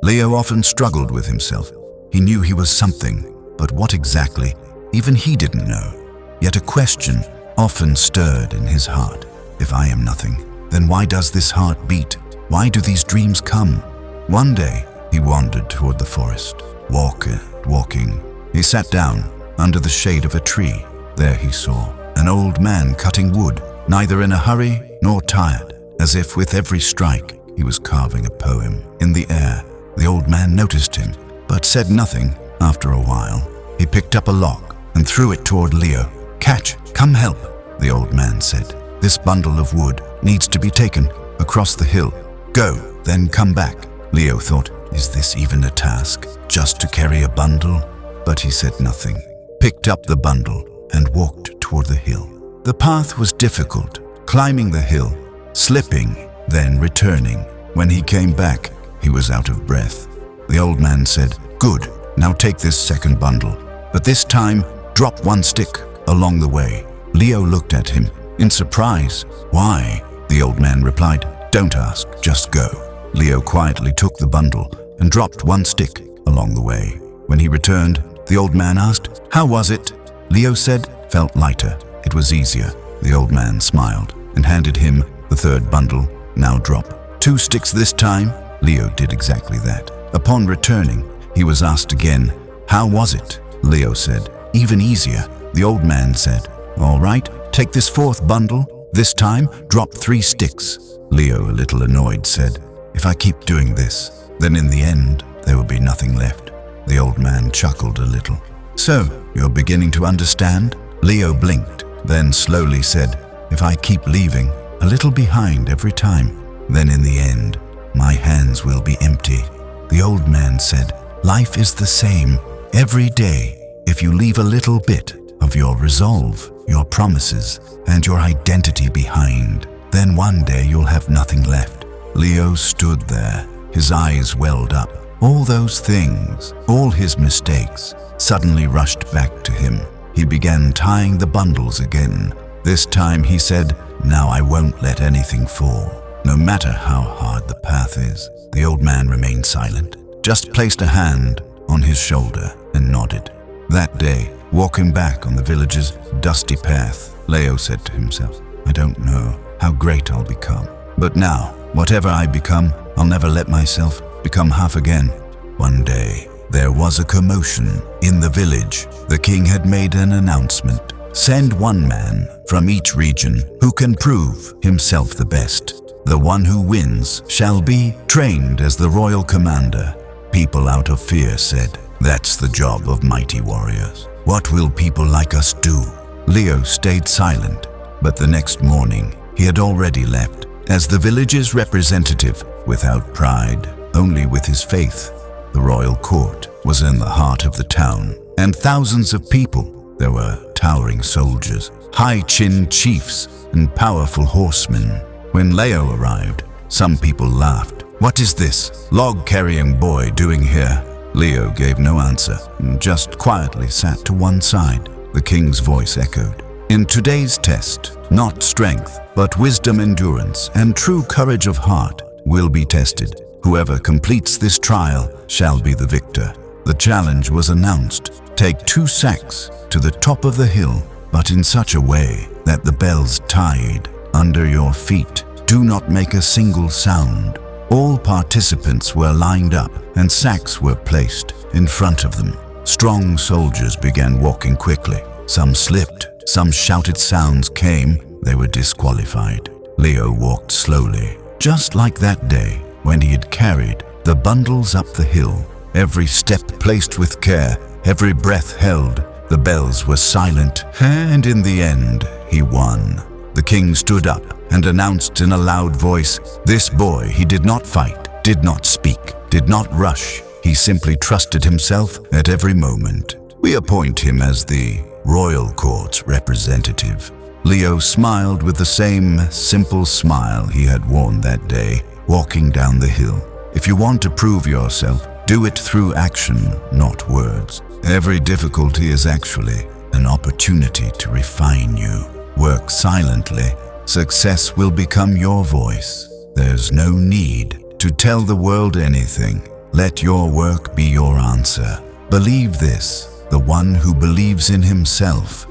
Leo often struggled with himself. He knew he was something, but what exactly, even he didn't know. Yet a question often stirred in his heart. If I am nothing, then why does this heart beat? Why do these dreams come? One day, he wandered toward the forest. Walking. He sat down under the shade of a tree. There he saw an old man cutting wood, neither in a hurry nor tired, as if with every strike he was carving a poem. In the air, the old man noticed him, but said nothing. After a while, he picked up a log and threw it toward Leo. "Catch, come help," the old man said. "This bundle of wood needs to be taken across the hill. Go, then come back." Leo thought, is this even a task, just to carry a bundle? But he said nothing, picked up the bundle and walked toward the hill. The path was difficult, climbing the hill, slipping, then returning. When he came back, he was out of breath. The old man said, "Good, now take this second bundle, but this time drop one stick along the way." Leo looked at him in surprise. "Why?" The old man replied, "Don't ask, just go." Leo quietly took the bundle and dropped one stick along the way. When he returned, the old man asked, "How was it?" Leo said, "Felt lighter. It was easier." The old man smiled and handed him the third bundle. "Now drop 2 sticks this time." Leo did exactly that. Upon returning, he was asked again, "How was it?" Leo said, "Even easier." The old man said, "All right, take this fourth bundle. This time, drop 3 sticks." Leo, a little annoyed, said, "If I keep doing this, then in the end, there will be nothing left." The old man chuckled a little. "So, you're beginning to understand?" Leo blinked, then slowly said, "If I keep leaving a little behind every time, then in the end, my hands will be empty." The old man said, "Life is the same every day. If you leave a little bit of your resolve, your promises, and your identity behind, then one day you'll have nothing left." Leo stood there, his eyes welled up. All those things, all his mistakes, suddenly rushed back to him. He began tying the bundles again. This time he said, "Now I won't let anything fall, no matter how hard the path is." The old man remained silent, just placed a hand on his shoulder and nodded. That day, walking back on the village's dusty path, Leo said to himself, "I don't know how great I'll become. But now, whatever I become, I'll never let myself become half again." One day, there was a commotion in the village. The king had made an announcement. "Send one man from each region who can prove himself the best. The one who wins shall be trained as the royal commander." People out of fear said, "That's the job of mighty warriors. What will people like us do?" Leo stayed silent, but the next morning he had already left as the village's representative, without pride, only with his faith. The royal court was in the heart of the town, and thousands of people. There were towering soldiers, high-chinned chiefs, and powerful horsemen. When Leo arrived, some people laughed. "What is this log-carrying boy doing here?" Leo gave no answer and just quietly sat to one side. The king's voice echoed. "In today's test, not strength, but wisdom, endurance, and true courage of heart will be tested. Whoever completes this trial shall be the victor." The challenge was announced. Take 2 sacks to the top of the hill, but in such a way that the bells tied under your feet do not make a single sound. All participants were lined up and sacks were placed in front of them. Strong soldiers began walking quickly. Some slipped, some shouted sounds came. They were disqualified. Leo walked slowly, just like that day when he had carried the bundles up the hill. Every step placed with care, every breath held. The bells were silent, and in the end, he won. The king stood up and announced in a loud voice, "This boy, he did not fight, did not speak, did not rush. He simply trusted himself at every moment. We appoint him as the royal court's representative." Leo smiled with the same simple smile he had worn that day, walking down the hill. If you want to prove yourself, do it through action, not words. Every difficulty is actually an opportunity to refine you. Work silently. Success will become your voice. There's no need to tell the world anything. Let your work be your answer. Believe this: the one who believes in himself